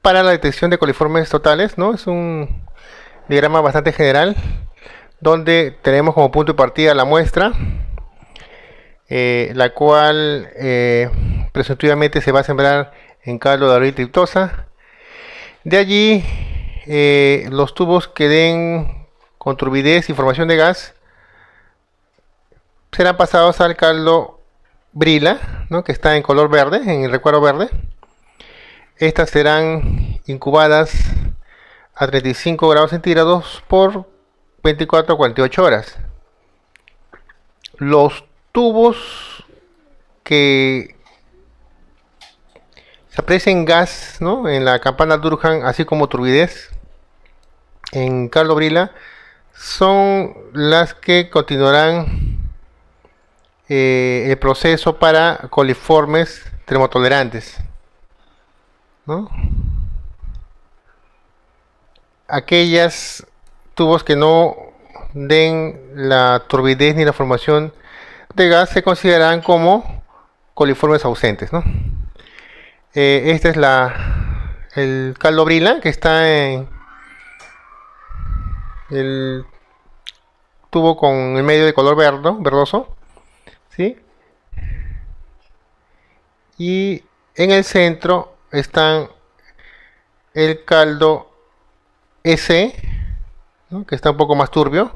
para la detección de coliformes totales, ¿no? Es un diagrama bastante general donde tenemos como punto de partida la muestra, la cual presuntivamente se va a sembrar en caldo de abril triptosa. De allí, los tubos que den con turbidez y formación de gas serán pasados al caldo brila, ¿no? Que está en color verde, en el recuadro verde. Estas serán incubadas a 35 grados centígrados por 24 a 48 horas. Los tubos que se aprecien gas, ¿no? En la campana Durkheim, así como turbidez en caldo brila, son las que continuarán el proceso para coliformes termotolerantes, ¿no? Aquellas tubos que no den la turbidez ni la formación de gas se considerarán como coliformes ausentes, ¿no? Este es el caldo brila que está en el tubo con el medio de color verdoso, ¿sí? Y en el centro están el caldo S, ¿no? Que está un poco más turbio.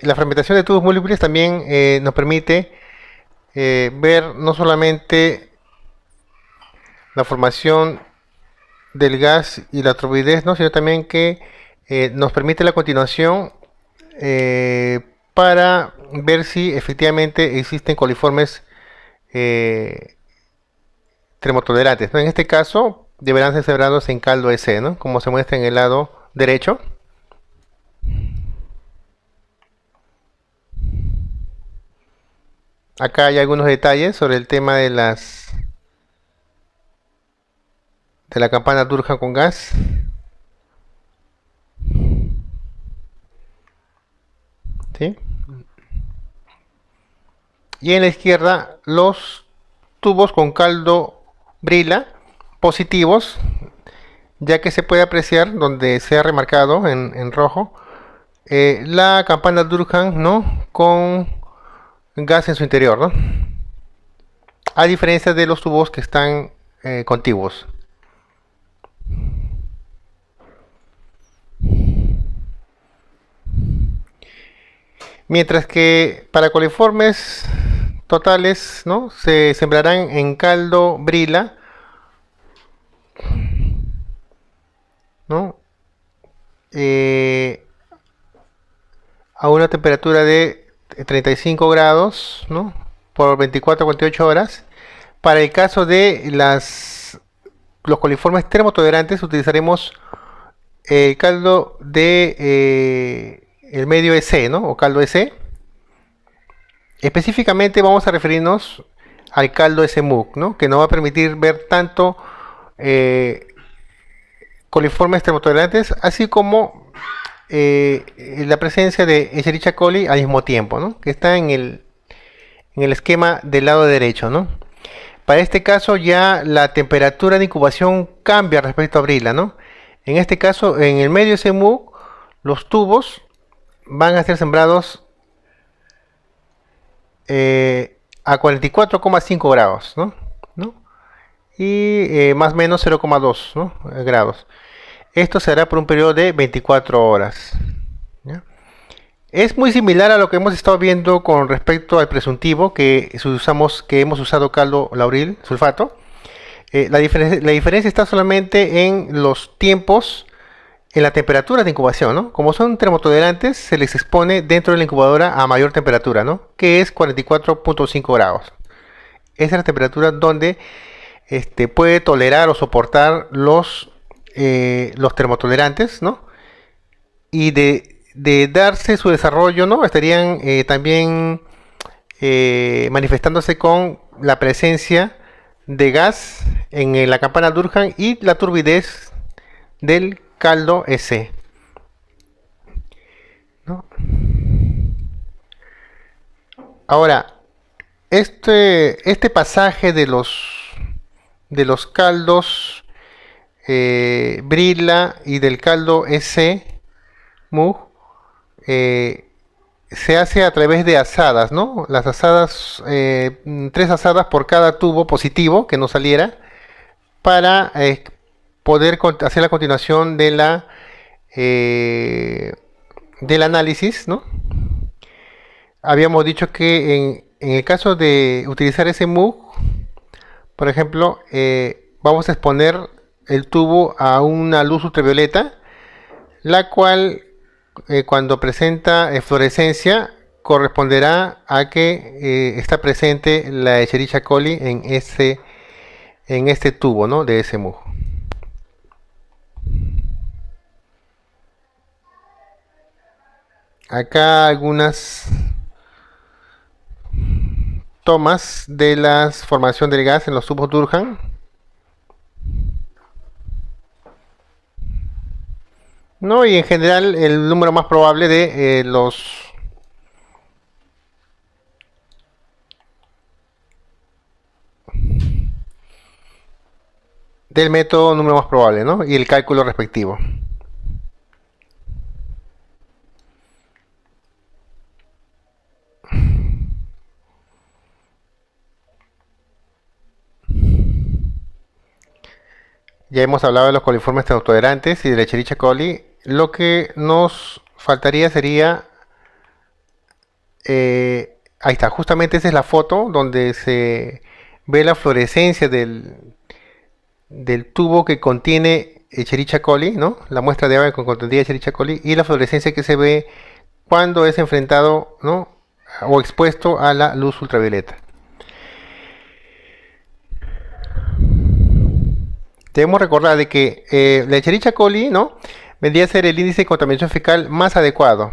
La fermentación de tubos múltiples también nos permite ver no solamente la formación del gas y la turbidez, ¿no? Sino también que nos permite la continuación para ver si efectivamente existen coliformes eh, termotolerantes, ¿no? En este caso deberán ser sembrados en caldo S, ¿no? Como se muestra en el lado derecho. Acá hay algunos detalles sobre el tema de la campana Durkheim con gas. ¿Sí? Y en la izquierda los tubos con caldo brila positivos, ya que se puede apreciar donde se ha remarcado en rojo la campana Durkheim, ¿no? Con gas en su interior, ¿no? A diferencia de los tubos que están contiguos. Mientras que para coliformes totales, ¿no? Se sembrarán en caldo brila, ¿no? Eh, a una temperatura de 35 grados, ¿no? Por 24 a 48 horas. Para el caso de los coliformes termotolerantes utilizaremos el caldo de el medio EC, ¿no? O caldo EC. Específicamente vamos a referirnos al caldo SMUC, ¿no? Que nos va a permitir ver tanto coliformes termotolerantes, así como la presencia de Escherichia coli al mismo tiempo, ¿no? Que está en el esquema del lado derecho, ¿no? Para este caso ya la temperatura de incubación cambia respecto a Brila, ¿no? En este caso, en el medio SMUC, los tubos van a ser sembrados a 44,5 grados, ¿no? ¿No? Y más o menos 0,2, ¿no? grados. Esto se hará por un periodo de 24 horas. ¿Ya? Es muy similar a lo que hemos estado viendo con respecto al presuntivo que hemos usado caldo lauril sulfato. La diferencia está solamente en los tiempos, en la temperatura de incubación, ¿no? Como son termotolerantes, se les expone dentro de la incubadora a mayor temperatura, ¿no? Que es 44,5 grados. Esa es la temperatura donde puede tolerar o soportar los termotolerantes, ¿no? Y de darse su desarrollo, ¿no? Estarían también manifestándose con la presencia de gas en la campana Durkheim y la turbidez del caldo S, ¿no? Ahora, este pasaje de los caldos Brilla y del caldo EC Mu eh, se hace a través de asadas, ¿no? Las asadas, tres asadas por cada tubo positivo que no saliera para poder hacer la continuación de eh, del análisis, ¿no? Habíamos dicho que en el caso de utilizar ese MOOC, por ejemplo, vamos a exponer el tubo a una luz ultravioleta, la cual cuando presenta fluorescencia corresponderá a que está presente la Escherichia coli en este tubo, ¿no? De ese MOOC. Acá algunas tomas de la formación del gas en los tubos Durham. No, y en general el número más probable de los del método número más probable, ¿no? Y el cálculo respectivo. Ya hemos hablado de los coliformes autotolerantes y de la Escherichia coli. Lo que nos faltaría sería ahí está, justamente esa es la foto donde se ve la fluorescencia del tubo que contiene Escherichia coli, ¿no? La muestra de agua que contenía Escherichia coli y la fluorescencia que se ve cuando es enfrentado, ¿no? O expuesto a la luz ultravioleta. Debemos recordar de que la Escherichia coli, ¿no? Vendría a ser el índice de contaminación fecal más adecuado.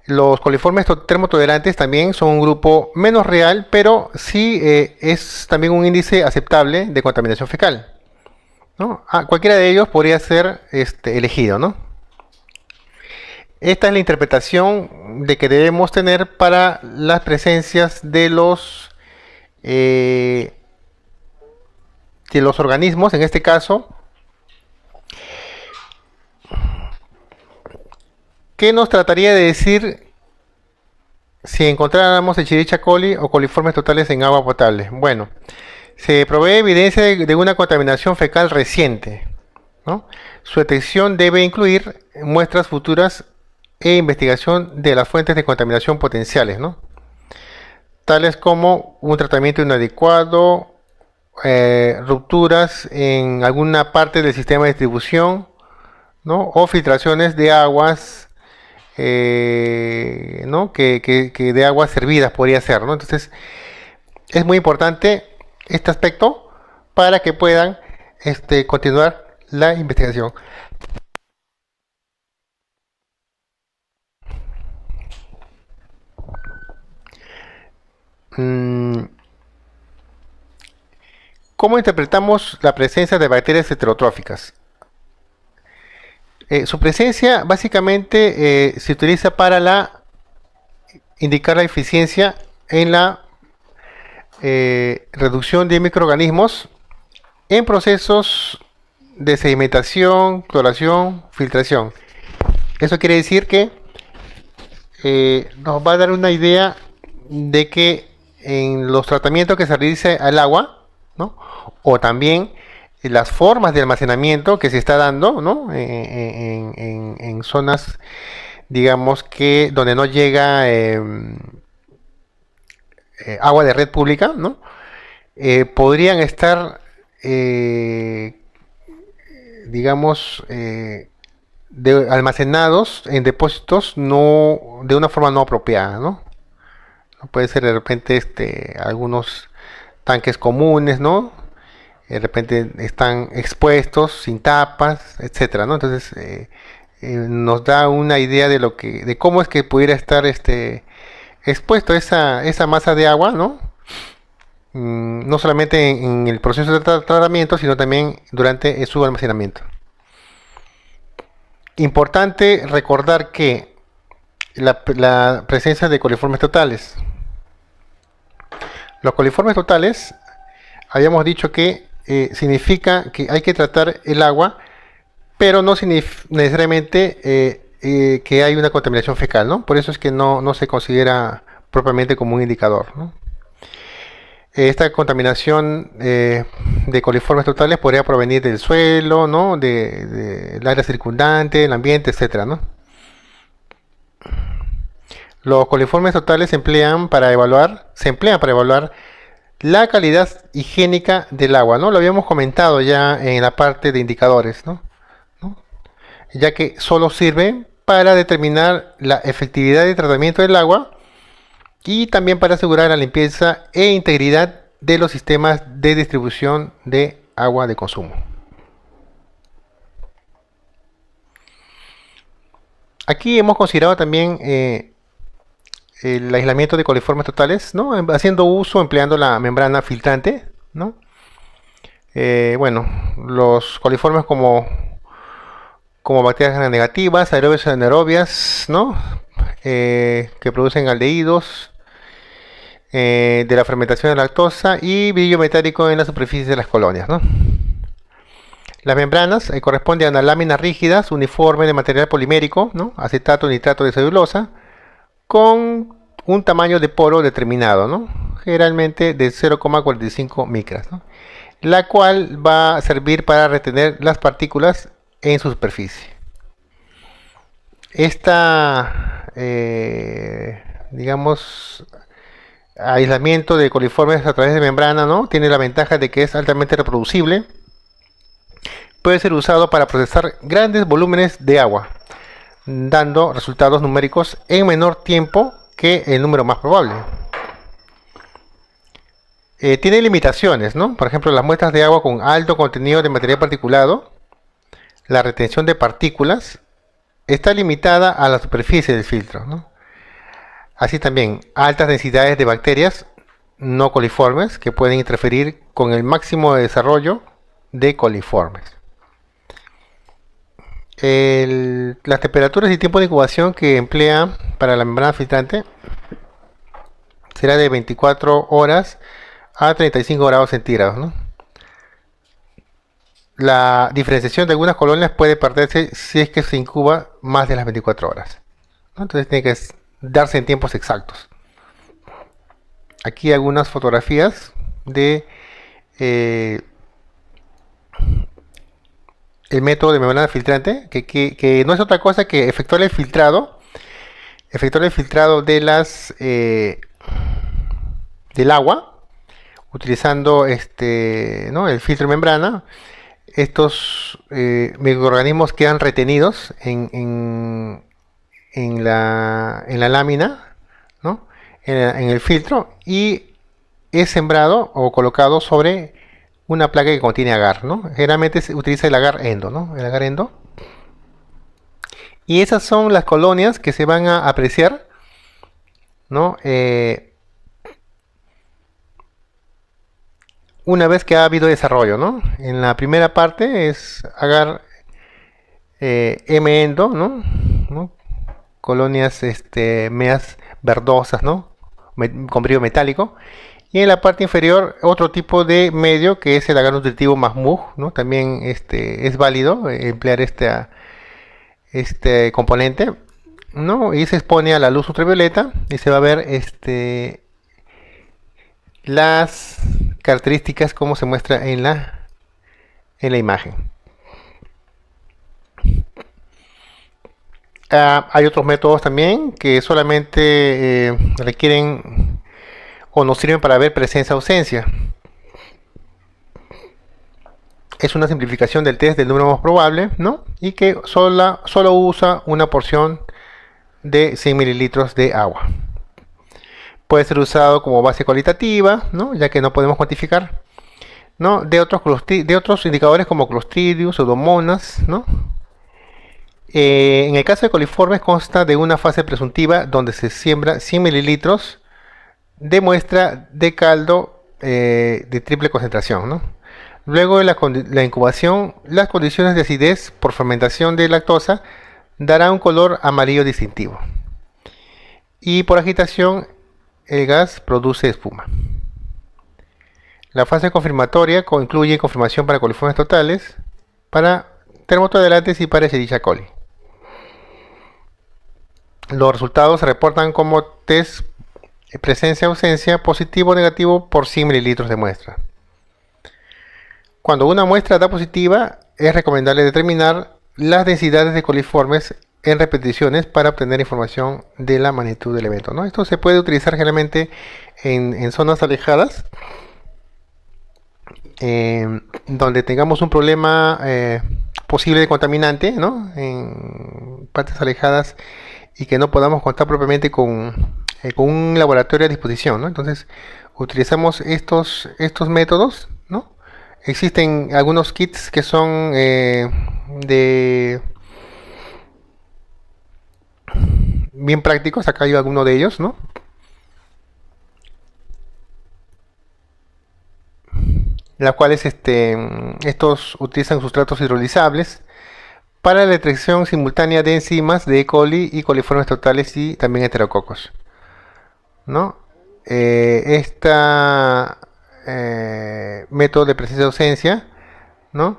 Los coliformes termotolerantes también son un grupo menos real, pero sí es también un índice aceptable de contaminación fecal, ¿no? Cualquiera de ellos podría ser elegido, ¿no? Esta es la interpretación de que debemos tener para las presencias eh, de los organismos, en este caso, ¿qué nos trataría de decir si encontráramos Escherichia coli o coliformes totales en agua potable? Bueno, se provee evidencia de una contaminación fecal reciente, ¿no? Su detección debe incluir muestras futuras e investigación de las fuentes de contaminación potenciales, ¿no? Tales como un tratamiento inadecuado, rupturas en alguna parte del sistema de distribución, ¿no? O filtraciones de aguas, ¿no? Que de aguas servidas podría ser, ¿no? Entonces es muy importante este aspecto para que puedan continuar la investigación. Mm, ¿Cómo interpretamos la presencia de bacterias heterotróficas? Su presencia básicamente se utiliza para indicar la eficiencia en la reducción de microorganismos en procesos de sedimentación, cloración, filtración. Eso quiere decir que nos va a dar una idea de que en los tratamientos que se realice al agua, ¿no? O también las formas de almacenamiento que se está dando, ¿no? En zonas, digamos que donde no llega agua de red pública, ¿no? Podrían estar, digamos, almacenados en depósitos no de una forma no apropiada, ¿no? Puede ser de repente algunos tanques comunes, ¿no? De repente están expuestos sin tapas, etcétera, ¿no? Entonces nos da una idea de cómo es que pudiera estar expuesto esa masa de agua, ¿no? No solamente en el proceso de tratamiento, sino también durante su almacenamiento. Importante recordar que la presencia de coliformes totales Los coliformes totales, habíamos dicho que significa que hay que tratar el agua, pero no necesariamente que hay una contaminación fecal, ¿no? Por eso es que no se considera propiamente como un indicador, ¿no? Esta contaminación de coliformes totales podría provenir del suelo, ¿no? Del área circundante, el ambiente, etcétera, ¿no? Los coliformes totales se emplean para evaluar la calidad higiénica del agua, ¿no? Lo habíamos comentado ya en la parte de indicadores, ¿no? Ya que solo sirve para determinar la efectividad de tratamiento del agua y también para asegurar la limpieza e integridad de los sistemas de distribución de agua de consumo. Aquí hemos considerado también el aislamiento de coliformes totales, ¿no? Haciendo uso, empleando la membrana filtrante, ¿no? Bueno, los coliformes como bacterias gram negativas, aerobias y anaerobias, ¿no? Que producen aldehídos, de la fermentación de lactosa y brillo metálico en la superficie de las colonias, ¿no? Las membranas corresponden a unas láminas rígidas, uniformes de material polimérico, ¿no? Acetato, nitrato de celulosa, con un tamaño de poro determinado, ¿no? Generalmente de 0,45 micras, ¿no? La cual va a servir para retener las partículas en su superficie. Esta, digamos, aislamiento de coliformes a través de membrana, ¿no? Tiene la ventaja de que es altamente reproducible. Puede ser usado para procesar grandes volúmenes de agua, dando resultados numéricos en menor tiempo que el número más probable. Tiene limitaciones, ¿no? Por ejemplo, las muestras de agua con alto contenido de material particulado, la retención de partículas está limitada a la superficie del filtro, ¿no? Así también, altas densidades de bacterias no coliformes que pueden interferir con el máximo de desarrollo de coliformes. Las temperaturas y tiempo de incubación que emplea para la membrana filtrante será de 24 horas a 35 grados centígrados, ¿no? La diferenciación de algunas colonias puede perderse si es que se incuba más de las 24 horas, ¿no? Entonces tiene que darse en tiempos exactos. Aquí algunas fotografías de el método de membrana filtrante, que no es otra cosa que efectuar el filtrado de del agua, utilizando ¿no? el filtro de membrana. Estos microorganismos quedan retenidos en la lámina, ¿no? en el filtro, y es sembrado o colocado sobre una placa que contiene agar, ¿no? Generalmente se utiliza el agar endo, ¿no? El agar endo. Y esas son las colonias que se van a apreciar, ¿no? Una vez que ha habido desarrollo, ¿no? En la primera parte es agar M endo, ¿no? Colonias meas verdosas, ¿no? Con brillo metálico. Y en la parte inferior otro tipo de medio que es el agar nutritivo más mug, ¿no? También es válido emplear este componente, ¿no? Y se expone a la luz ultravioleta y se va a ver las características como se muestra en la imagen. Hay otros métodos también que solamente requieren o nos sirven para ver presencia-ausencia. Es una simplificación del test del número más probable, ¿no? Y que solo usa una porción de 100 mililitros de agua. Puede ser usado como base cualitativa, ¿no? Ya que no podemos cuantificar, ¿no? De otros indicadores como Clostridium, Pseudomonas, ¿no? En el caso de coliformes consta de una fase presuntiva donde se siembra 100 mililitros de muestra de caldo de triple concentración, ¿no? Luego de la incubación, las condiciones de acidez por fermentación de lactosa dará un color amarillo distintivo. Y por agitación, el gas produce espuma. La fase confirmatoria incluye confirmación para coliformes totales, para termotolerantes y para Escherichia coli. Los resultados se reportan como test presencia-ausencia, positivo o negativo por 100 mililitros de muestra. Cuando una muestra da positiva, es recomendable determinar las densidades de coliformes en repeticiones para obtener información de la magnitud del evento, ¿no? Esto se puede utilizar generalmente en zonas alejadas, donde tengamos un problema posible de contaminante, ¿no? En partes alejadas y que no podamos contar propiamente con un laboratorio a disposición, ¿no? Entonces utilizamos estos métodos, ¿no? Existen algunos kits que son bien prácticos. Acá hay alguno de ellos, ¿no? Las cuales estos utilizan sustratos hidrolizables para la detección simultánea de enzimas de E. coli y coliformes totales y también heterococos, ¿no? Esta método de presencia-ausencia, ¿no?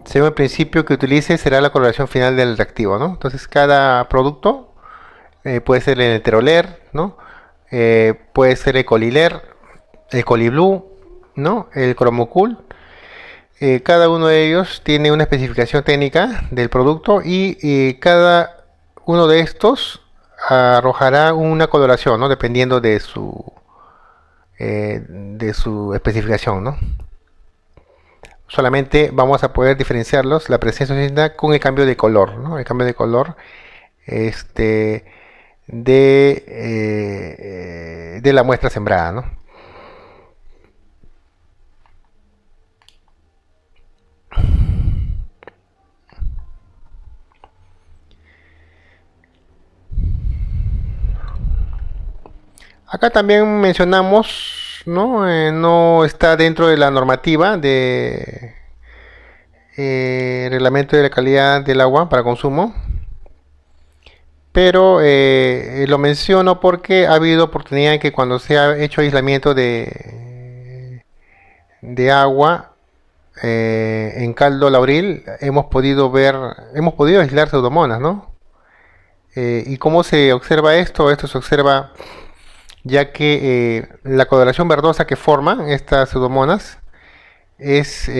Según el principio que utilice, será la coloración final del reactivo, ¿no? Entonces cada producto puede ser el heteroler, ¿no? Puede ser el coliler, el coliblu, ¿no? El cromocool. Cada uno de ellos tiene una especificación técnica del producto y cada uno de estos arrojará una coloración, ¿no? Dependiendo de su especificación, ¿no? Solamente vamos a poder diferenciarlos, la presencia con el cambio de color, ¿no? El cambio de color de la muestra sembrada, ¿no? Acá también mencionamos, ¿no? No está dentro de la normativa de reglamento de la calidad del agua para consumo, pero lo menciono porque ha habido oportunidad en que cuando se ha hecho aislamiento de agua en caldo lauril hemos podido aislar pseudomonas, ¿no? ¿Y cómo se observa esto? Esto se observa ya que la coloración verdosa que forman estas pseudomonas es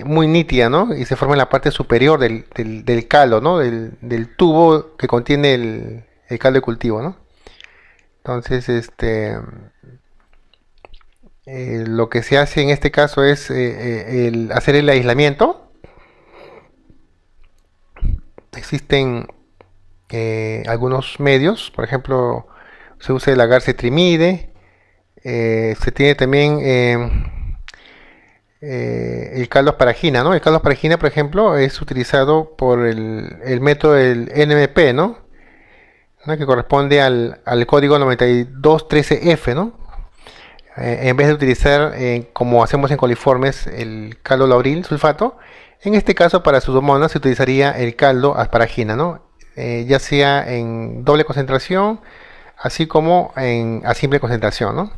muy nítida, ¿no? Y se forma en la parte superior del caldo, ¿no? Del tubo que contiene el caldo de cultivo, ¿no? Entonces, lo que se hace en este caso es hacer el aislamiento. Existen algunos medios, por ejemplo, se usa el agar cetrimide, se tiene también el caldo asparagina, ¿no? El caldo asparagina, por ejemplo, es utilizado por el método del NMP, ¿no? Que corresponde al código 9213F, ¿no? En vez de utilizar, como hacemos en coliformes, el caldo lauril sulfato, en este caso para pseudomonas se utilizaría el caldo asparagina, ¿no? Ya sea en doble concentración, así como a simple concentración, ¿no?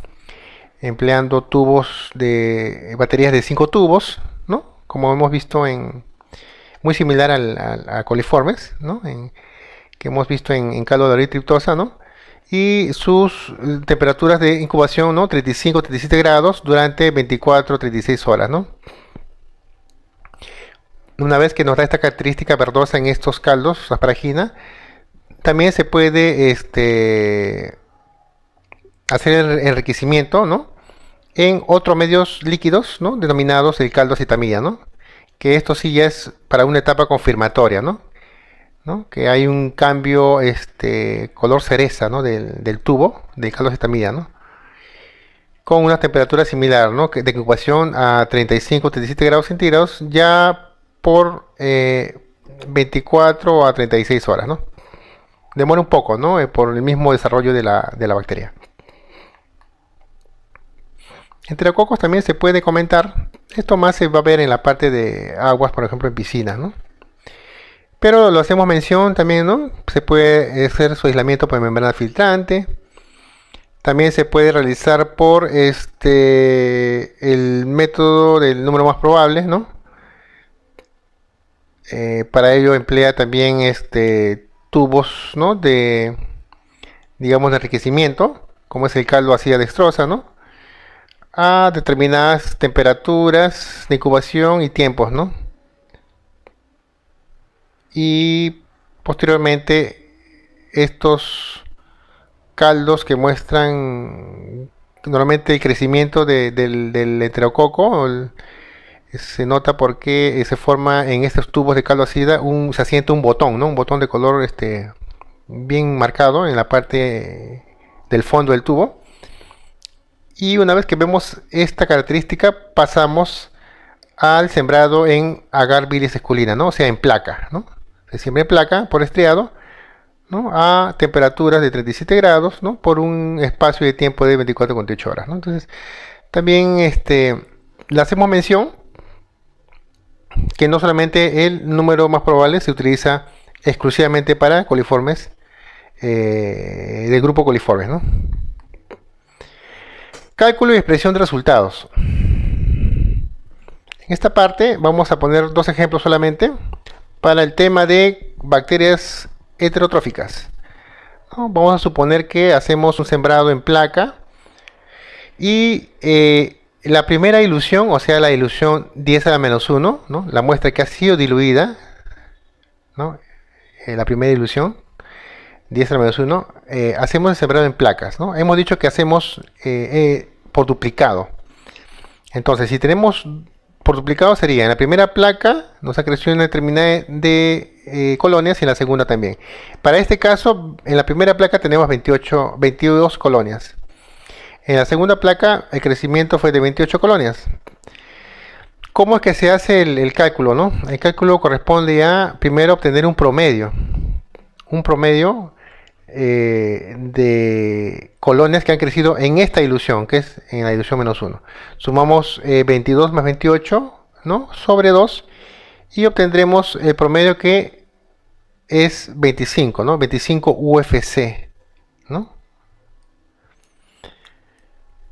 Empleando tubos de baterías de 5 tubos, ¿no? Como hemos visto muy similar a coliformes, ¿no? Que hemos visto en caldo lauril triptosa, ¿no? Y sus temperaturas de incubación, ¿no? 35-37 grados durante 24-36 horas, ¿no? Una vez que nos da esta característica verdosa en estos caldos, asparagina, también se puede hacer el enriquecimiento, ¿no? En otros medios líquidos, ¿no? Denominados el caldo acetamida, ¿no? Que esto sí ya es para una etapa confirmatoria, ¿no? Que hay un cambio color cereza, ¿no? del tubo del caldo acetamida, ¿no? Con una temperatura similar, ¿no? De incubación a 35-37 grados centígrados ya por 24 a 36 horas, ¿no? Demora un poco, ¿no? Por el mismo desarrollo de la bacteria. Enterococos también se puede comentar. Esto más se va a ver en la parte de aguas, por ejemplo, en piscinas, ¿no? Pero lo hacemos mención también, ¿no? Se puede hacer su aislamiento por membrana filtrante. También se puede realizar por el método del número más probable, ¿no? Para ello emplea también tubos, ¿no? De, digamos, de enriquecimiento, como es el caldo así a dextrosa, ¿no? A determinadas temperaturas de incubación y tiempos, ¿no? Y posteriormente estos caldos que muestran normalmente el crecimiento del enterococo se nota porque se forma en estos tubos de caldo ácida se asienta un botón, ¿no? Un botón de color bien marcado en la parte del fondo del tubo. Y una vez que vemos esta característica pasamos al sembrado en agar bilis esculina, ¿no? O sea, en placa, ¿no? Se siembra en placa por estriado, ¿no? A temperaturas de 37 grados, ¿no? Por un espacio de tiempo de 24,8 horas, ¿no? Entonces, también le hacemos mención que no solamente el número más probable se utiliza exclusivamente para coliformes del grupo coliformes, ¿no? Cálculo y expresión de resultados. En esta parte vamos a poner dos ejemplos solamente para el tema de bacterias heterotróficas, ¿no? Vamos a suponer que hacemos un sembrado en placa y la primera ilusión, o sea la ilusión 10 a la menos 1, ¿no? La muestra que ha sido diluida, ¿no? La primera ilusión 10 a la menos 1, hacemos el sembrado en placas, ¿no? Hemos dicho que hacemos por duplicado. Entonces, si tenemos por duplicado sería en la primera placa nos ha crecido una determinada de colonias y en la segunda también. Para este caso, en la primera placa tenemos 22 colonias. En la segunda placa el crecimiento fue de 28 colonias. ¿Cómo es que se hace el cálculo, no? El cálculo corresponde a primero obtener un promedio. Un promedio de colonias que han crecido en esta ilusión, que es en la ilusión menos 1. Sumamos 22 más 28, ¿no? Sobre 2 y obtendremos el promedio que es 25, ¿no? 25 UFC, ¿no?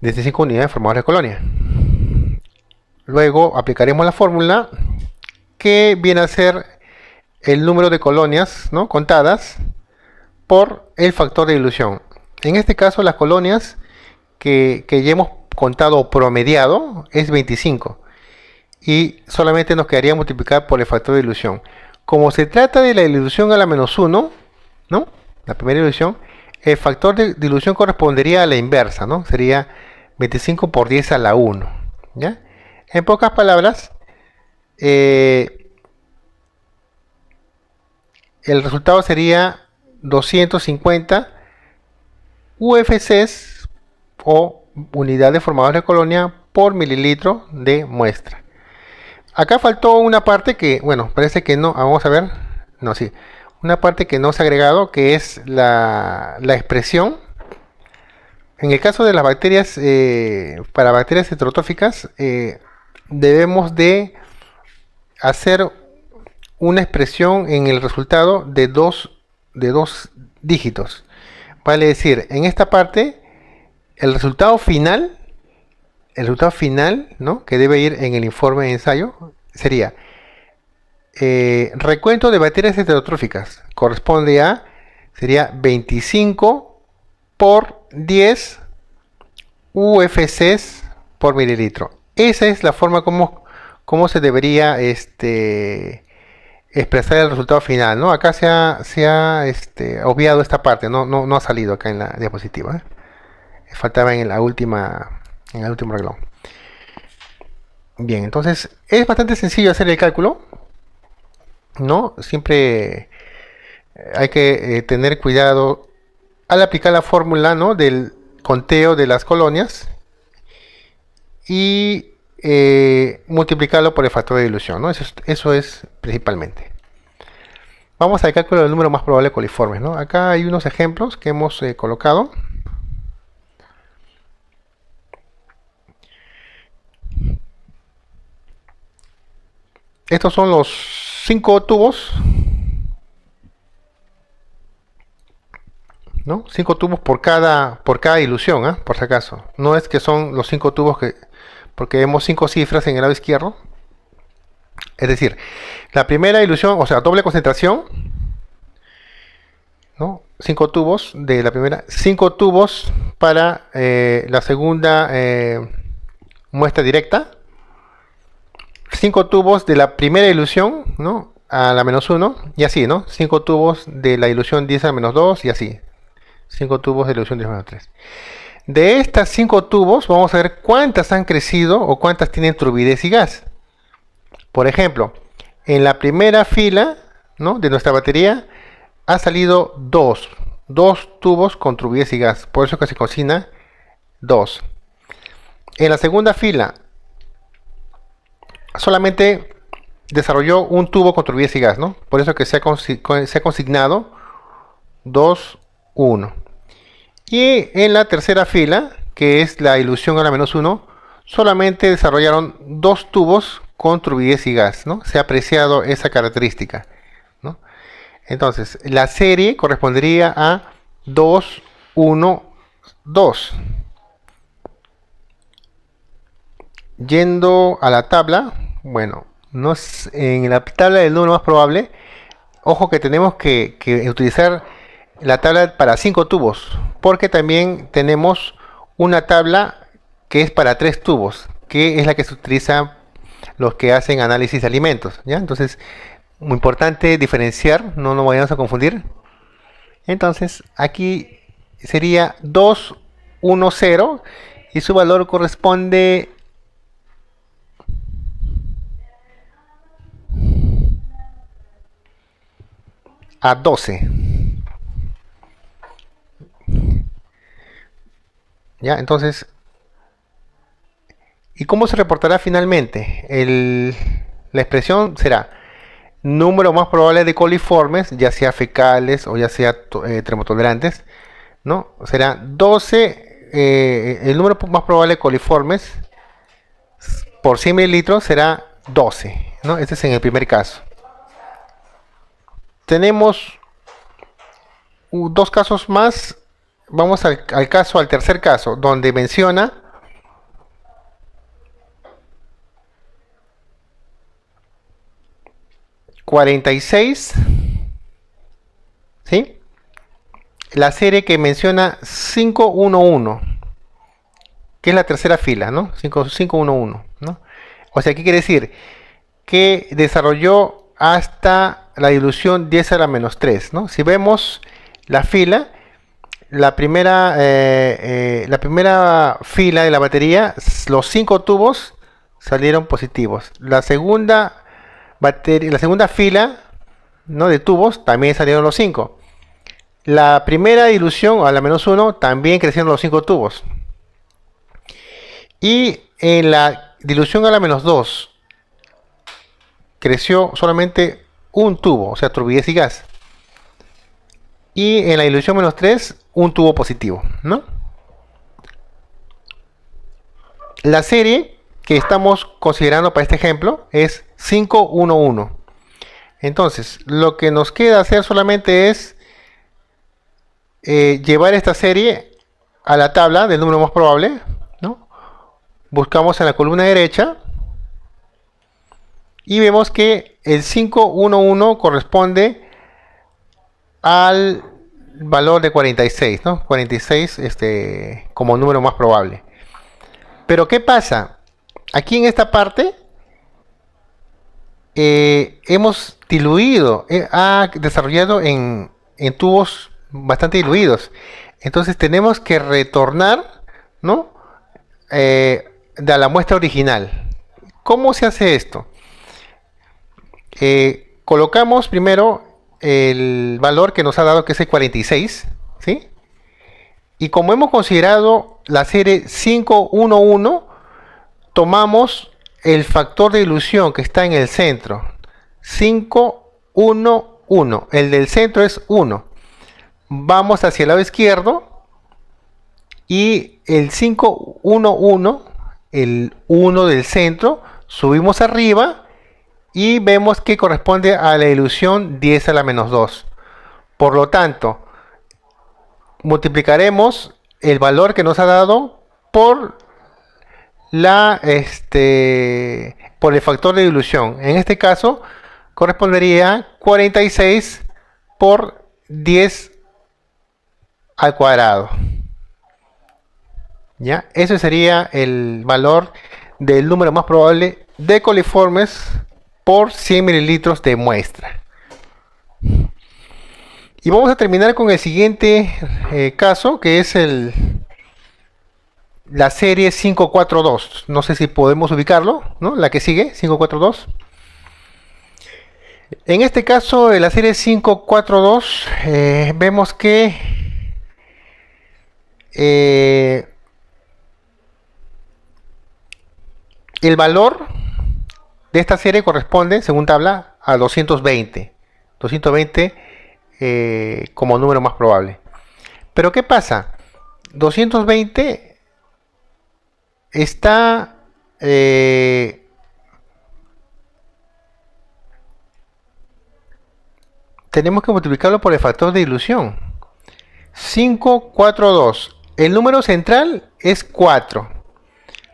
25 unidades formadoras de colonia. Luego aplicaremos la fórmula que viene a ser el número de colonias, ¿no? Contadas por el factor de dilución. En este caso las colonias que ya hemos contado o promediado es 25 y solamente nos quedaría multiplicar por el factor de dilución. Como se trata de la dilución a la menos 1, ¿no? La primera dilución, el factor de dilución correspondería a la inversa, ¿no? Sería 25 por 10 a la 1, ¿ya? En pocas palabras, el resultado sería 250 UFCs o unidades formadoras de colonia por mililitro de muestra. Acá faltó una parte que, bueno, parece que no, vamos a ver, no, sí, una parte que no se ha agregado, que es la expresión. En el caso de las bacterias, para bacterias heterotróficas, debemos de hacer una expresión en el resultado de dos dígitos. Vale decir, en esta parte, el resultado final, ¿no? Que debe ir en el informe de ensayo, sería recuento de bacterias heterotróficas. Corresponde a, sería 25 por 10 UFCs por mililitro. Esa es la forma como se debería expresar el resultado final, ¿no? Acá se ha obviado esta parte, no ha salido acá en la diapositiva, ¿eh? Faltaba en el último renglón. Bien, entonces es bastante sencillo hacer el cálculo, ¿no? Siempre hay que tener cuidado al aplicar la fórmula, ¿no? Del conteo de las colonias y multiplicarlo por el factor de dilución, ¿no? Eso es principalmente. Vamos al cálculo del número más probable de coliformes, ¿no? Acá hay unos ejemplos que hemos colocado. Estos son los 5 tubos ¿no? 5 tubos por cada ilusión, ¿eh? Por si acaso. No es que son los 5 tubos porque vemos 5 cifras en el lado izquierdo. Es decir, la primera ilusión, o sea, doble concentración, ¿no? 5 tubos de la primera, 5 tubos para la segunda muestra directa, 5 tubos de la primera ilusión, ¿no? A la menos 1, y así, ¿no? 5 tubos de la ilusión 10 a la menos 2, y así. 5 tubos de la ilusión 10 a la menos 3. De estas 5 tubos, vamos a ver cuántas han crecido o cuántas tienen turbidez y gas. Por ejemplo, en la primera fila, ¿no? De nuestra batería ha salido dos tubos con turbidez y gas. Por eso que se cocina 2. En la segunda fila solamente desarrolló un tubo con turbidez y gas, ¿no? Por eso que se ha consignado 2, 1. Y en la tercera fila, que es la ilusión a la menos 1, solamente desarrollaron 2 tubos con turbidez y gas, ¿no? Se ha apreciado esa característica, ¿no? Entonces, la serie correspondería a 2, 1, 2. Yendo a la tabla, bueno, en la tabla del número más probable, ojo que tenemos que utilizar la tabla para 5 tubos, porque también tenemos una tabla que es para 3 tubos, que es la que se utiliza los que hacen análisis de alimentos, ¿ya? Entonces, muy importante diferenciar, no nos vayamos a confundir. Entonces, aquí sería 2, 1, 0 y su valor corresponde a 12. ¿Ya? Entonces, ¿y cómo se reportará finalmente? La expresión será número más probable de coliformes, ya sea fecales o ya sea termotolerantes, ¿no? Será 12, el número más probable de coliformes por 100 mililitros será 12, ¿no? Este es en el primer caso. Tenemos dos casos más. Vamos al tercer caso, donde menciona $46, ¿sí? La serie que menciona 511, que es la tercera fila, ¿no? 511, ¿no? O sea, ¿qué quiere decir? Que desarrolló hasta la dilución 10 a la menos 3, ¿no? Si vemos la fila, la primera fila de la batería, los 5 tubos salieron positivos. La segunda fila, ¿no? De tubos también salieron los 5. La primera dilución a la menos 1 también crecieron los 5 tubos. Y en la dilución a la menos 2 creció solamente un tubo, o sea, turbidez y gas. Y en la dilución menos 3, un tubo positivo, ¿no? La serie que estamos considerando para este ejemplo es 511. Entonces, lo que nos queda hacer solamente es llevar esta serie a la tabla del número más probable, ¿no? Buscamos en la columna derecha y vemos que el 511 corresponde al valor de 46, ¿no? 46 como número más probable. Pero ¿qué pasa? Aquí en esta parte hemos diluido, ha desarrollado en tubos bastante diluidos. Entonces tenemos que retornar, ¿no? De la muestra original. ¿Cómo se hace esto? Colocamos primero el valor que nos ha dado, que es el 46, ¿sí? Y como hemos considerado la serie 511, tomamos el factor de dilución que está en el centro, 511, el del centro es 1. Vamos hacia el lado izquierdo y el 511, el 1 del centro, subimos arriba y vemos que corresponde a la dilución 10 a la menos 2. Por lo tanto, multiplicaremos el valor que nos ha dado por por el factor de dilución. En este caso correspondería 46 por 10 al cuadrado. ¿Ya? Ese sería el valor del número más probable de coliformes por 100 mililitros de muestra. Y vamos a terminar con el siguiente caso, que es la serie 542. No sé si podemos ubicarlo, ¿no? La que sigue, 542. En este caso, de la serie 542, vemos que el valor de esta serie corresponde, según tabla, a 220. 220 como número más probable. Pero ¿qué pasa? 220 está tenemos que multiplicarlo por el factor de dilución. 542. El número central es 4.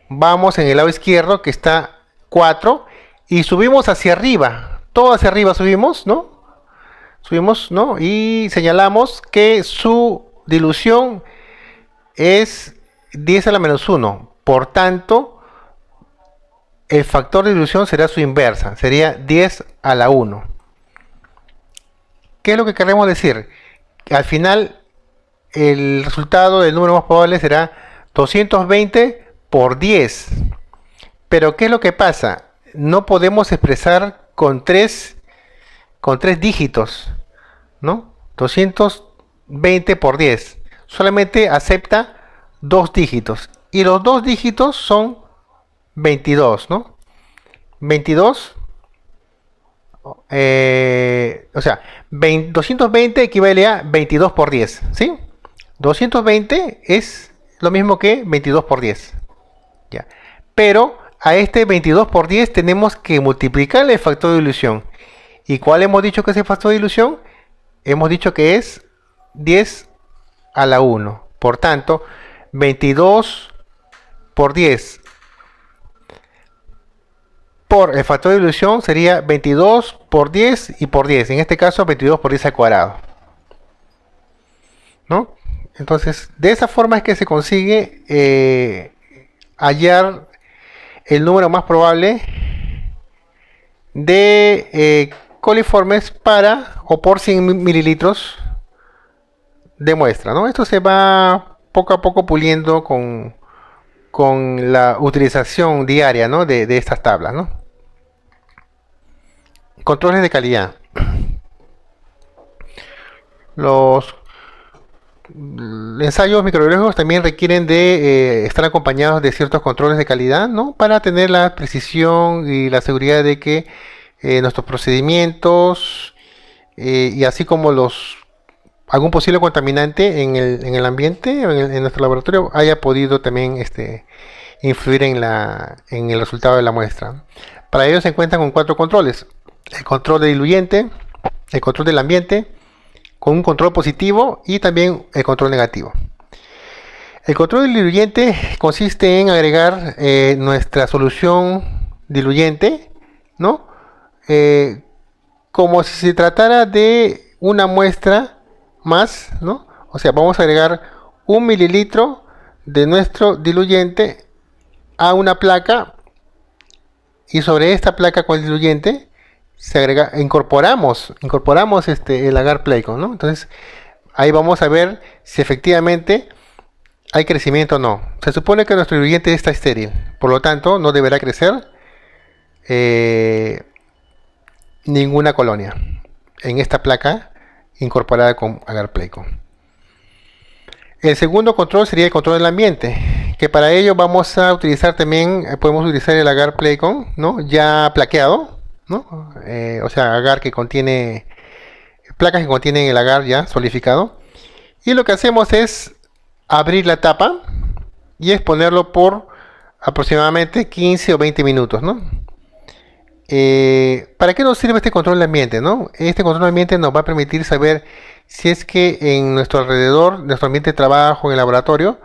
Vamos en el lado izquierdo, que está 4, y subimos hacia arriba. Todo hacia arriba subimos, ¿no? Subimos, ¿no? Y señalamos que su dilución es 10 a la menos 1. Por tanto, el factor de dilución será su inversa. Sería 10 a la 1. ¿Qué es lo que queremos decir? Al final, el resultado del número más probable será 220 por 10. Pero ¿qué es lo que pasa? No podemos expresar con tres dígitos, ¿no? 220 por 10. Solamente acepta 2 dígitos. Y los 2 dígitos son 22, ¿no? 22. O sea, 220 equivale a 22 por 10, ¿sí? 220 es lo mismo que 22 por 10. Ya. Pero a este 22 por 10 tenemos que multiplicarle el factor de dilución. ¿Y cuál hemos dicho que es el factor de dilución? Hemos dicho que es 10 a la 1. Por tanto, 22 por 10 por el factor de dilución sería 22 por 10 y por 10. En este caso, 22 por 10 al cuadrado, ¿no? Entonces, de esa forma es que se consigue hallar el número más probable de coliformes para o por 100 mililitros de muestra, ¿no? Esto se va poco a poco puliendo con la utilización diaria, ¿no? de estas tablas, ¿no? Controles de calidad. Los ensayos microbiológicos también requieren de estar acompañados de ciertos controles de calidad, ¿no? Para tener la precisión y la seguridad de que nuestros procedimientos y así como algún posible contaminante en el ambiente, en nuestro laboratorio, haya podido también influir en el resultado de la muestra. Para ello se encuentran con 4 controles: el control de diluyente, el control del ambiente, con un control positivo y también el control negativo. El control del diluyente consiste en agregar nuestra solución diluyente, ¿no? Como si se tratara de una muestra más, ¿no? O sea, vamos a agregar 1 mililitro de nuestro diluyente a una placa, y sobre esta placa con el diluyente incorporamos el agar Playcon, ¿no? Entonces ahí vamos a ver si efectivamente hay crecimiento o no. Se supone que nuestro diluyente está estéril, por lo tanto no deberá crecer ninguna colonia en esta placa incorporada con agar Playcon. El segundo control sería el control del ambiente, que para ello vamos a utilizar también, podemos utilizar el agar Playcon, ¿no? Ya plaqueado, ¿no? O sea, agar que contiene, placas que contienen el agar ya solidificado. Y lo que hacemos es abrir la tapa y exponerlo por aproximadamente 15 o 20 minutos, ¿no? ¿Para qué nos sirve este control de ambiente, no? Este control de ambiente nos va a permitir saber si es que en nuestro alrededor, nuestro ambiente de trabajo, en el laboratorio,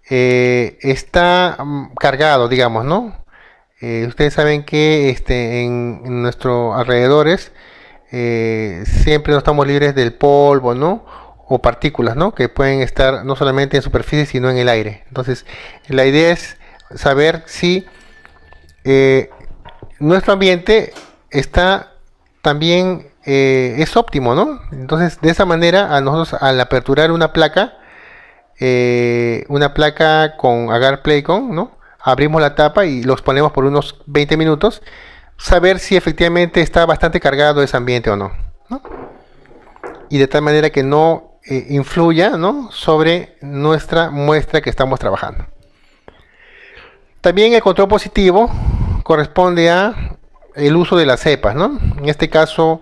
está cargado, digamos, ¿no? Ustedes saben que en nuestros alrededores siempre no estamos libres del polvo, ¿no? O partículas, ¿no? Que pueden estar no solamente en superficie, sino en el aire. Entonces, la idea es saber si eh, nuestro ambiente está también es óptimo, ¿no? Entonces, de esa manera, a nosotros al aperturar una placa con agar Playcon, ¿no? Abrimos la tapa y los ponemos por unos 20 minutos, saber si efectivamente está bastante cargado ese ambiente o no, ¿no? Y de tal manera que no influya, ¿no? Sobre nuestra muestra que estamos trabajando. También el control positivo corresponde a el uso de las cepas, ¿no? En este caso,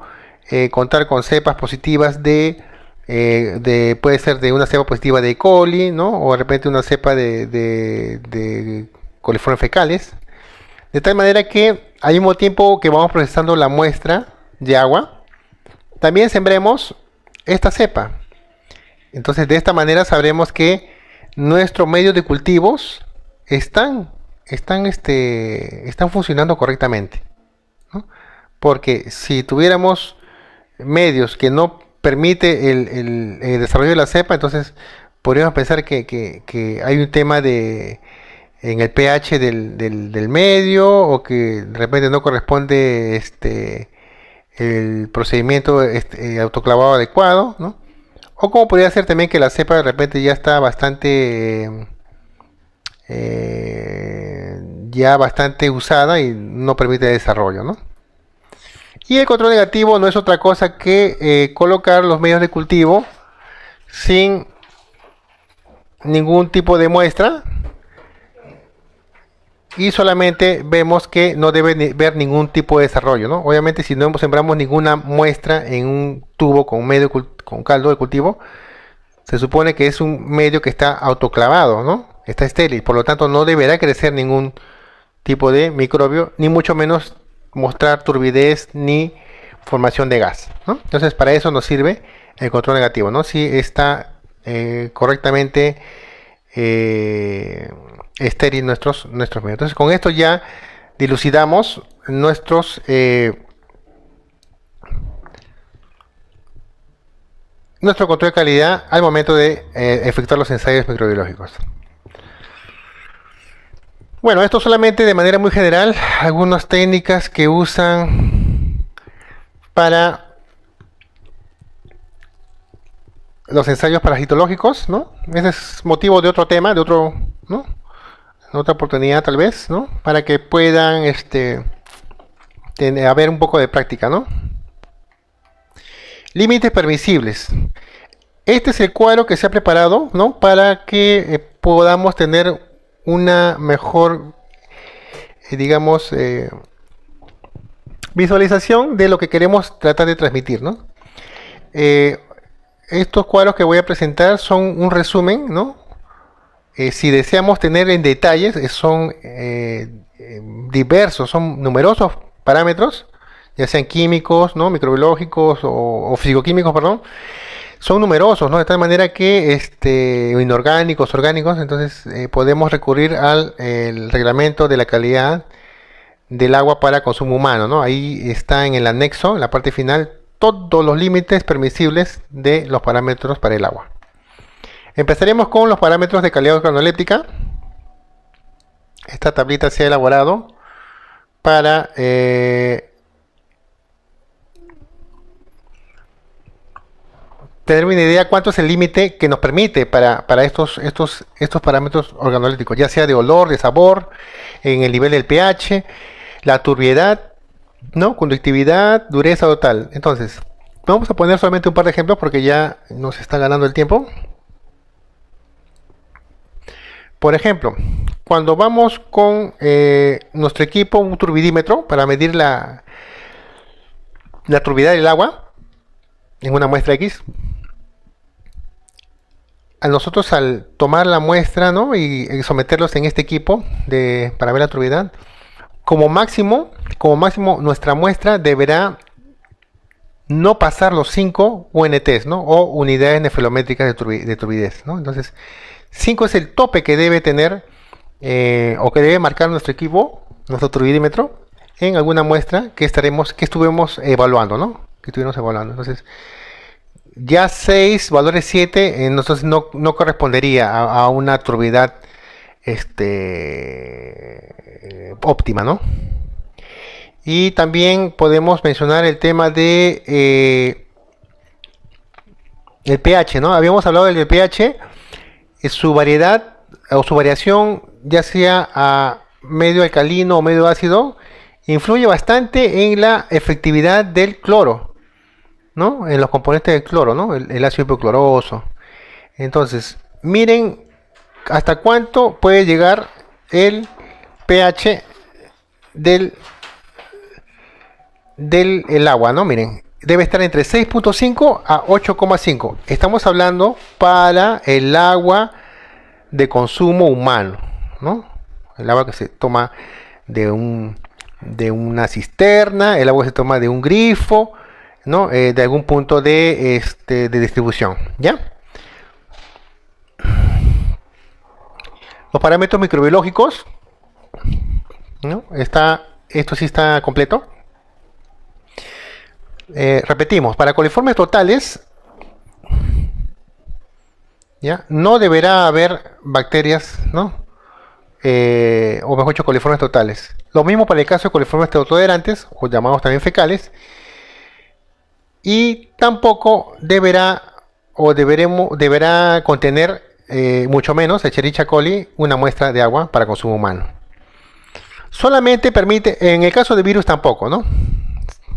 contar con cepas positivas puede ser de una cepa positiva de E. coli, ¿no? O de repente una cepa de coliformes fecales. De tal manera que al mismo tiempo que vamos procesando la muestra de agua, también sembremos esta cepa. Entonces de esta manera sabremos que nuestros medios de cultivos están funcionando correctamente, ¿no? Porque si tuviéramos medios que no permite el desarrollo de la cepa, entonces podríamos pensar que hay un tema en el pH del medio, o que de repente no corresponde el procedimiento autoclavado adecuado, ¿no? O como podría ser también que la cepa de repente ya bastante usada y no permite desarrollo, ¿no? Y el control negativo no es otra cosa que colocar los medios de cultivo sin ningún tipo de muestra, y solamente vemos que no debe ver ningún tipo de desarrollo, ¿no? Obviamente, si no sembramos ninguna muestra en un tubo con caldo de cultivo, se supone que es un medio que está autoclavado, ¿no? Está estéril, por lo tanto no deberá crecer ningún tipo de microbio, ni mucho menos mostrar turbidez ni formación de gas, ¿no? Entonces, para eso nos sirve el control negativo, ¿no? Si está correctamente estéril nuestros medios. Entonces, con esto ya dilucidamos nuestro control de calidad al momento de efectuar los ensayos microbiológicos. Bueno, esto solamente de manera muy general, algunas técnicas que usan para los ensayos parasitológicos, ¿no? Ese es motivo de otro tema, ¿no? En otra oportunidad tal vez, ¿no? Para que puedan haber un poco de práctica, ¿no? Límites permisibles. Este es el cuadro que se ha preparado, ¿no? Para que podamos tener una mejor, digamos, visualización de lo que queremos tratar de transmitir, ¿no? Estos cuadros que voy a presentar son un resumen, ¿no? Si deseamos tener en detalles, son diversos, son numerosos parámetros, ya sean químicos, ¿no? Microbiológicos o fisicoquímicos, perdón. Son numerosos, ¿no? De tal manera que inorgánicos, orgánicos, entonces podemos recurrir al el reglamento de la calidad del agua para consumo humano, ¿no? Ahí está en el anexo, en la parte final, todos los límites permisibles de los parámetros para el agua. Empezaremos con los parámetros de calidad organoléptica. Esta tablita se ha elaborado para tener una idea cuánto es el límite que nos permite para estos parámetros organolépticos, ya sea de olor, de sabor, en el nivel del pH, la turbiedad, ¿no? Conductividad, dureza total. Entonces, vamos a poner solamente un par de ejemplos porque ya nos está ganando el tiempo. Por ejemplo, cuando vamos con nuestro equipo, un turbidímetro, para medir la turbidez del agua en una muestra X, a nosotros al tomar la muestra, ¿no? y someterlos en este equipo para ver la turbidez, como máximo nuestra muestra deberá no pasar los 5 UNTs, ¿no? O unidades nefelométricas de turbidez, ¿no? Entonces, 5 es el tope que debe tener o que debe marcar nuestro equipo, nuestro turbidímetro, en alguna muestra que estuvimos evaluando, ¿no? Que estuvimos evaluando. Entonces, ya 6, valores 7, entonces no correspondería a una turbidez óptima, ¿no? Y también podemos mencionar el tema de el pH, ¿no? Habíamos hablado del pH, su variedad o su variación, ya sea a medio alcalino o medio ácido, influye bastante en la efectividad del cloro, ¿no? En los componentes del cloro, ¿no? El ácido hipocloroso. Entonces, miren hasta cuánto puede llegar el pH del el agua, ¿no? Miren, debe estar entre 6.5 a 8.5. Estamos hablando para el agua de consumo humano, ¿no? El agua que se toma de una cisterna, el agua que se toma de un grifo, ¿no? De algún punto de distribución, ¿ya? Los parámetros microbiológicos, ¿no? Esto sí está completo. Repetimos, para coliformes totales, ¿ya? No deberá haber bacterias, ¿no? O mejor dicho, coliformes totales. Lo mismo para el caso de coliformes autoderantes, o llamados también fecales. Y tampoco deberá contener, mucho menos, Escherichia coli, una muestra de agua para consumo humano. Solamente permite, en el caso de virus tampoco, ¿no?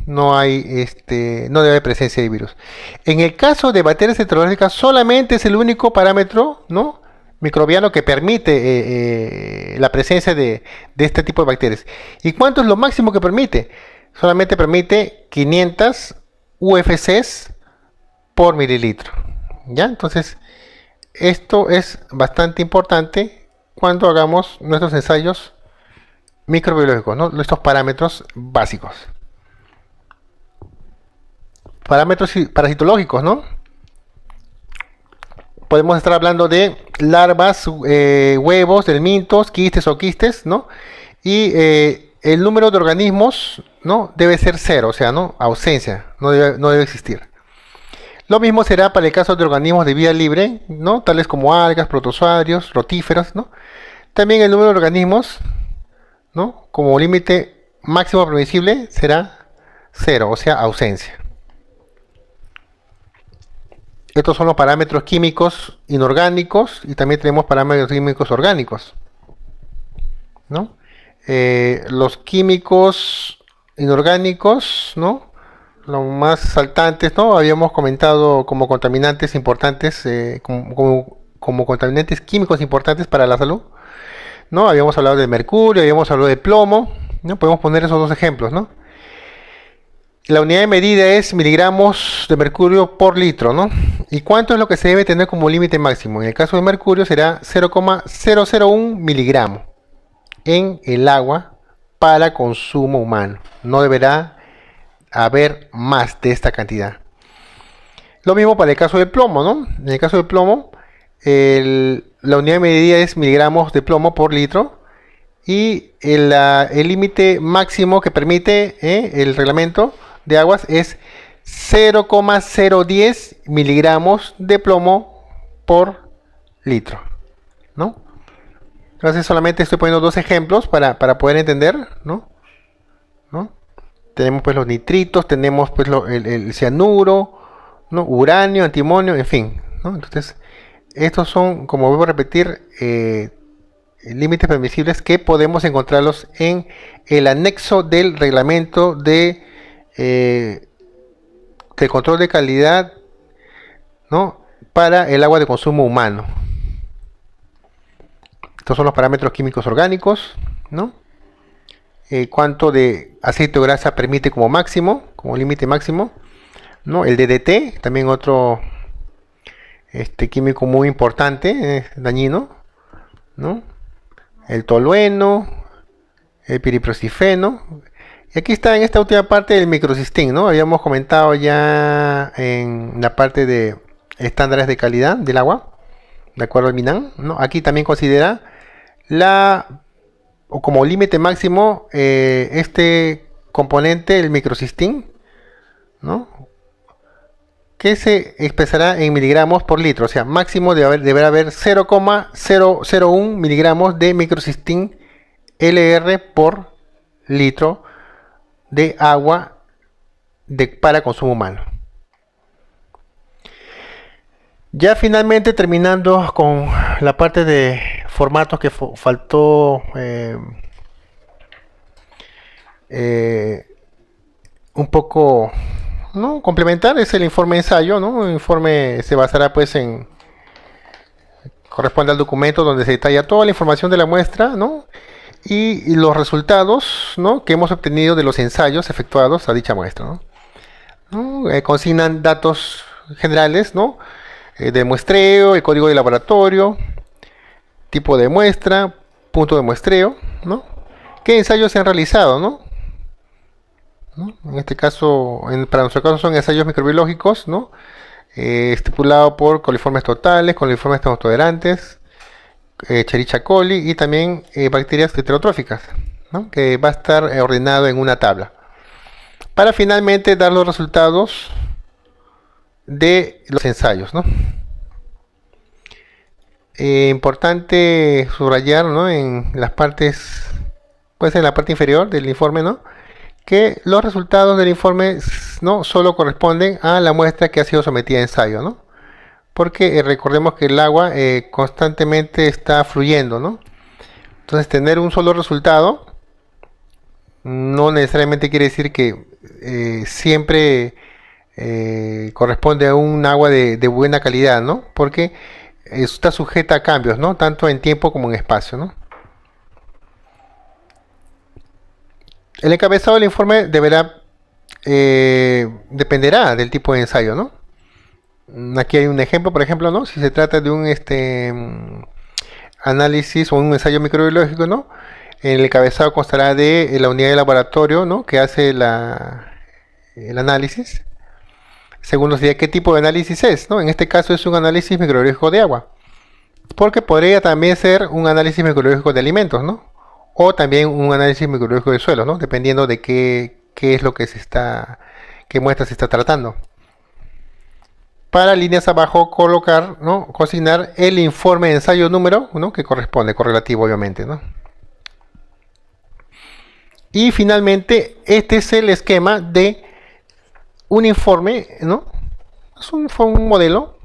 No debe haber presencia de virus. En el caso de bacterias heterológicas, solamente es el único parámetro, ¿no? Microbiano que permite la presencia de este tipo de bacterias. ¿Y cuánto es lo máximo que permite? Solamente permite 500 UFCs por mililitro. ¿Ya? Entonces, esto es bastante importante cuando hagamos nuestros ensayos microbiológicos, ¿no? Estos parámetros básicos. Parámetros parasitológicos, ¿no? Podemos estar hablando de larvas, huevos, delmintos, quistes o quistes, ¿no? Y el número de organismos, ¿no? Debe ser 0, o sea, ¿no? Ausencia, no debe existir. Lo mismo será para el caso de organismos de vida libre, ¿no? Tales como algas, protozoarios, rotíferos, ¿no? También el número de organismos, ¿no? Como límite máximo permisible será 0, o sea, ausencia. Estos son los parámetros químicos inorgánicos y también tenemos parámetros químicos orgánicos, ¿no? Los químicos inorgánicos, ¿no? Los más saltantes, ¿no? Habíamos comentado como contaminantes importantes, como contaminantes químicos importantes para la salud, ¿no? Habíamos hablado de mercurio, habíamos hablado de plomo, ¿no? Podemos poner esos dos ejemplos, ¿no? La unidad de medida es miligramos de mercurio por litro, ¿no? ¿Y cuánto es lo que se debe tener como límite máximo? En el caso de mercurio será 0,001 miligramos en el agua para consumo humano. No deberá haber más de esta cantidad. Lo mismo para el caso del plomo, ¿no? En el caso del plomo, la unidad de medida es miligramos de plomo por litro. Y el límite máximo que permite el reglamento de aguas es 0,010 miligramos de plomo por litro, ¿no? Entonces solamente estoy poniendo dos ejemplos para poder entender, ¿no? Tenemos pues los nitritos, tenemos pues el cianuro, ¿no? Uranio, antimonio, en fin, ¿no? Entonces estos son, como vuelvo a repetir, límites permisibles que podemos encontrarlos en el anexo del reglamento de control de calidad, ¿no? Para el agua de consumo humano. Estos son los parámetros químicos orgánicos, ¿no? Cuánto de aceite o grasa permite como máximo, como límite máximo, ¿no? El DDT, también otro químico muy importante, dañino, ¿no? El tolueno, el piriprosifeno. Y aquí está en esta última parte el microcystin, ¿no? Habíamos comentado ya en la parte de estándares de calidad del agua, de acuerdo al MINAN, ¿no? Aquí también considera la, o como límite máximo, este componente, el microcystin, ¿no? Que se expresará en miligramos por litro, o sea, máximo deberá haber 0,001 miligramos de microcystin LR por litro de agua para consumo humano. Ya finalmente terminando con la parte de formatos que faltó eh, un poco, ¿no?, complementar, es el informe de ensayo, ¿no? El informe se basará pues en, corresponde al documento donde se detalla toda la información de la muestra, ¿no?, y los resultados, ¿no?, que hemos obtenido de los ensayos efectuados a dicha muestra, ¿no? Consignan datos generales, ¿no?, de muestreo, el código de laboratorio, tipo de muestra, punto de muestreo, ¿no?, qué ensayos se han realizado, ¿no? En este caso, para nuestro caso son ensayos microbiológicos, ¿no? Estipulado por coliformes totales, coliformes tolerantes, Escherichia coli y también bacterias heterotróficas, ¿no?, que va a estar ordenado en una tabla para finalmente dar los resultados de los ensayos, ¿no? Importante subrayar, ¿no?, en las partes, pues en la parte inferior del informe, ¿no?, que los resultados del informe no solo corresponden a la muestra que ha sido sometida a ensayo, ¿no? Porque recordemos que el agua constantemente está fluyendo, ¿no? Entonces tener un solo resultado no necesariamente quiere decir que siempre corresponde a un agua de buena calidad, ¿no? Porque está sujeta a cambios, ¿no?, tanto en tiempo como en espacio, ¿no? El encabezado del informe dependerá del tipo de ensayo, ¿no? Aquí hay un ejemplo, por ejemplo, ¿no? Si se trata de un análisis o un ensayo microbiológico, ¿no?, el encabezado constará de la unidad de laboratorio, ¿no?, que hace el análisis. Segundo sería qué tipo de análisis es, ¿no? En este caso es un análisis microbiológico de agua, porque podría también ser un análisis microbiológico de alimentos, ¿no? O también un análisis microbiológico de suelo, ¿no?, dependiendo de qué es lo que qué muestra se está tratando. Para líneas abajo colocar, ¿no?, consignar el informe de ensayo número, ¿no?, que corresponde, correlativo obviamente, ¿no? Y finalmente este es el esquema de un informe, ¿no? Es un modelo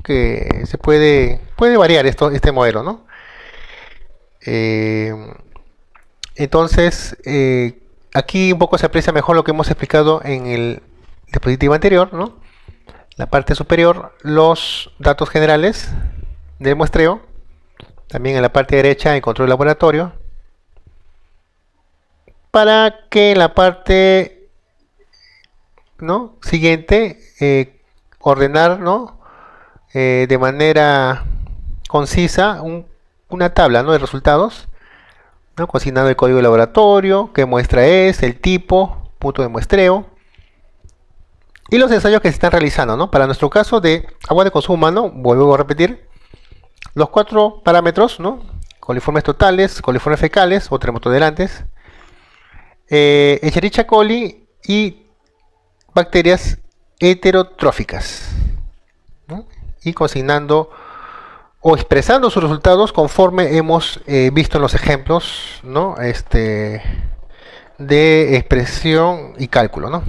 que puede variar este modelo, ¿no? Eh, entonces aquí un poco se aprecia mejor lo que hemos explicado en el diapositiva anterior, ¿no? La parte superior, los datos generales del muestreo. También en la parte derecha, el control laboratorio. Para que en la parte, ¿no?, siguiente, ordenar, ¿no?, de manera concisa una tabla, ¿no?, de resultados, ¿no?, consignando el código de laboratorio, qué muestra es, el tipo, punto de muestreo y los ensayos que se están realizando, ¿no? Para nuestro caso de agua de consumo humano, vuelvo a repetir, los 4 parámetros, ¿no?, coliformes totales, coliformes fecales o termotolerantes, Escherichia coli y bacterias heterotróficas, ¿no?, y consignando o expresando sus resultados conforme hemos visto en los ejemplos, ¿no?, de expresión y cálculo, ¿no?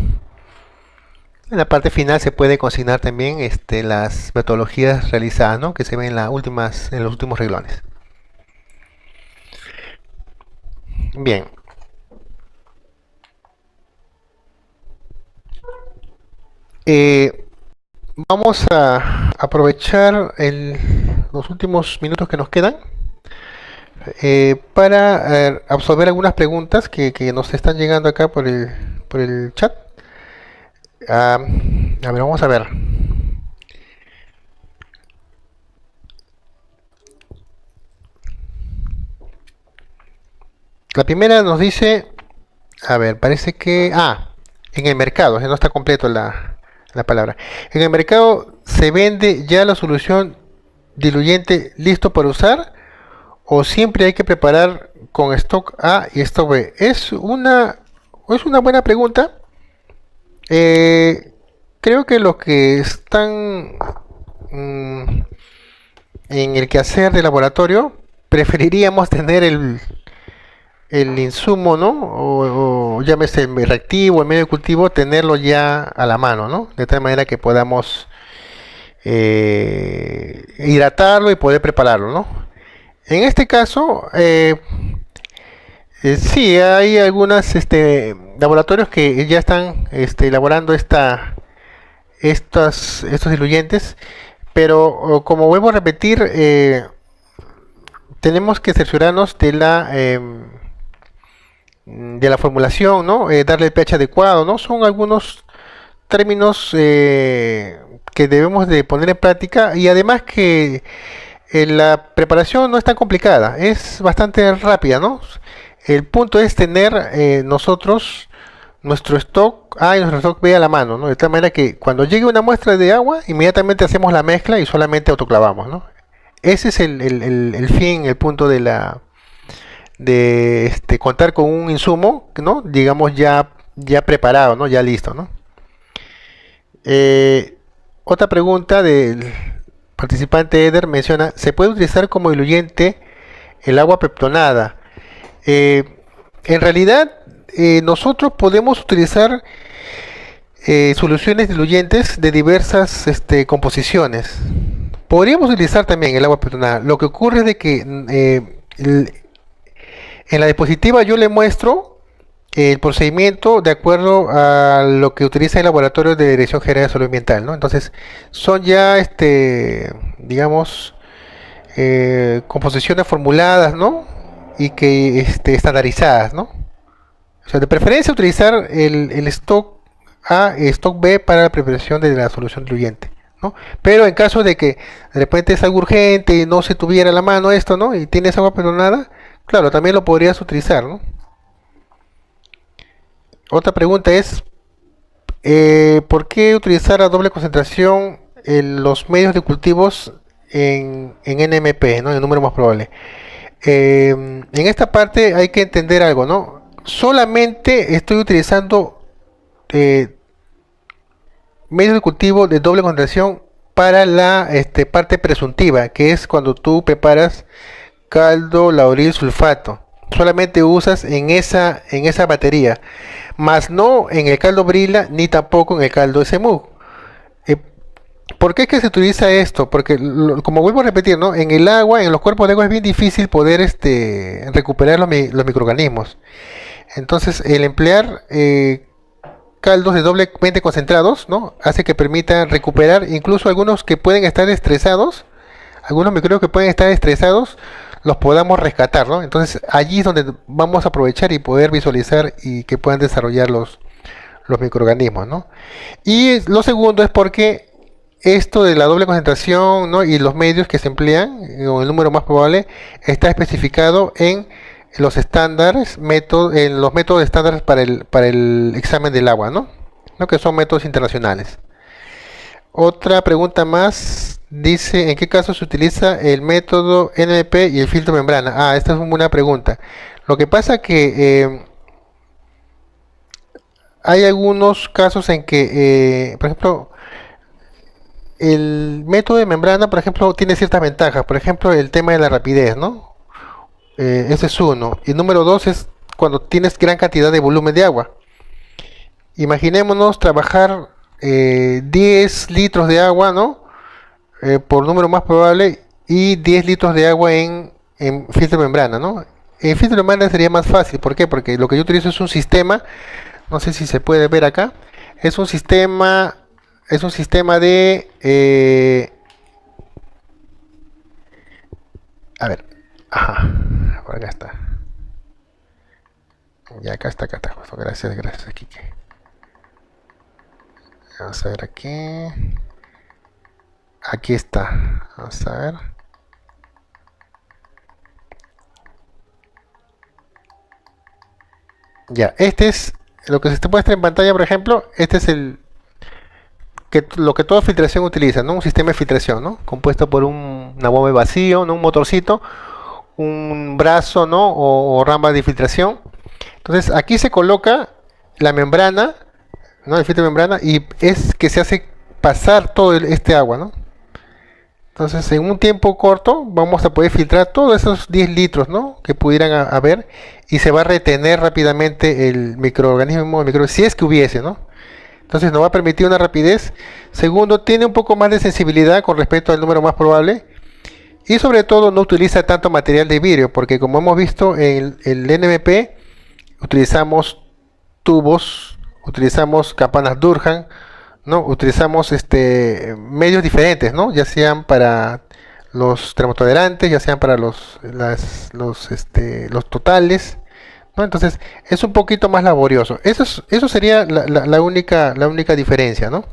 En la parte final se puede consignar también las metodologías realizadas, ¿no?, que se ven en los últimos renglones. Bien. Vamos a aprovechar los últimos minutos que nos quedan para absorber algunas preguntas que nos están llegando acá por el chat. A ver, vamos a ver. La primera nos dice, a ver, parece que, en el mercado, no está completo la palabra. En el mercado se vende ya la solución diluyente listo para usar o siempre hay que preparar con stock A y stock B. Es una buena pregunta. Eh, Creo que los que están mm, en el quehacer de laboratorio preferiríamos tener el insumo, ¿no? O llámese el reactivo, el medio de cultivo, tenerlo ya a la mano, ¿no? De tal manera que podamos hidratarlo y poder prepararlo, ¿no? En este caso, sí, hay algunos laboratorios que ya están elaborando estos diluyentes, pero como vuelvo a repetir, tenemos que cerciorarnos de la formulación, ¿no? Darle el pH adecuado, ¿no? Son algunos términos que debemos de poner en práctica y además que la preparación no es tan complicada, es bastante rápida, ¿no? El punto es tener nosotros nuestro stock A y nuestro stock B a la mano, ¿no? De tal manera que cuando llegue una muestra de agua, inmediatamente hacemos la mezcla y solamente autoclavamos, ¿no? Ese es el fin, el punto de contar con un insumo, ¿no? Digamos ya preparado, ¿no? Ya listo, ¿no? Eh, Otra pregunta del participante Eder menciona, ¿se puede utilizar como diluyente el agua peptonada? Eh, en realidad, nosotros podemos utilizar soluciones diluyentes de diversas composiciones. Podríamos utilizar también el agua peptonada. Lo que ocurre es de que en la diapositiva yo le muestro el procedimiento de acuerdo a lo que utiliza el laboratorio de Dirección General de Salud Ambiental, ¿no? Entonces, son ya, digamos, composiciones formuladas, ¿no? Y que estandarizadas, ¿no? O sea, de preferencia utilizar el stock A y stock B para la preparación de la solución diluyente, ¿no? Pero en caso de que de repente es algo urgente y no se tuviera a la mano esto, ¿no? Y tienes agua perdonada, claro, también lo podrías utilizar, ¿no? Otra pregunta es, ¿por qué utilizar a doble concentración en los medios de cultivos en NMP, ¿no? El número más probable. En esta parte hay que entender algo, ¿no? Solamente estoy utilizando eh, medios de cultivo de doble concentración para la parte presuntiva, que es cuando tú preparas caldo lauril sulfato. Solamente usas en esa batería, más no en el caldo brila ni tampoco en el caldo SMU. Eh, ¿Por qué es que se utiliza esto? Porque, como vuelvo a repetir, ¿no? En el agua, en los cuerpos de agua es bien difícil poder recuperar los microorganismos. Entonces, el emplear caldos de doblemente concentrados, ¿no? Hace que permita recuperar incluso algunos que pueden estar estresados, algunos microbios que pueden estar estresados, los podamos rescatar, ¿no? Entonces, allí es donde vamos a aprovechar y poder visualizar y que puedan desarrollar los microorganismos, ¿no? Y lo segundo es porque esto de la doble concentración, ¿no? Y los medios que se emplean, o el número más probable, está especificado en los estándares, en los métodos estándares para el examen del agua, ¿no? ¿No? Que son métodos internacionales. Otra pregunta más dice, ¿en qué caso se utiliza el método NMP y el filtro membrana? Esta es una buena pregunta. Lo que pasa que hay algunos casos en que, por ejemplo, el método de membrana, por ejemplo, tiene ciertas ventajas. Por ejemplo, el tema de la rapidez, ¿no? Ese es uno. Y número dos es cuando tienes gran cantidad de volumen de agua. Imaginémonos trabajar 10 litros de agua, ¿no? Por número más probable, y 10 litros de agua en filtro de membrana, ¿no? En filtro de membrana sería más fácil. ¿Por qué? Porque lo que yo utilizo es un sistema, no sé si se puede ver acá, es un sistema, de, a ver, ajá, por acá está. Ya acá está, justo. Gracias, Kike. Vamos a ver aquí. Aquí está. Vamos a ver. Ya, este es lo que se te muestra en pantalla, por ejemplo. Este es lo que toda filtración utiliza, ¿no? Un sistema de filtración, ¿no? Compuesto por una bomba de vacío, ¿no? Un motorcito, un brazo, ¿no? O rama de filtración. Entonces aquí se coloca la membrana, ¿no? El filtro de membrana, y es que se hace pasar todo este agua, ¿no? Entonces, en un tiempo corto vamos a poder filtrar todos esos 10 litros, ¿no? Que pudieran haber, y se va a retener rápidamente el microorganismo, si es que hubiese, ¿no? Entonces nos va a permitir una rapidez. Segundo, tiene un poco más de sensibilidad con respecto al número más probable. Y sobre todo no utiliza tanto material de vidrio, porque como hemos visto en el NMP, utilizamos tubos, utilizamos campanas Durham, ¿no? Utilizamos medios diferentes, ¿no? Ya sean para los termotolerantes, ya sean para los totales, ¿no? Entonces es un poquito más laborioso. Eso sería la única diferencia, ¿no?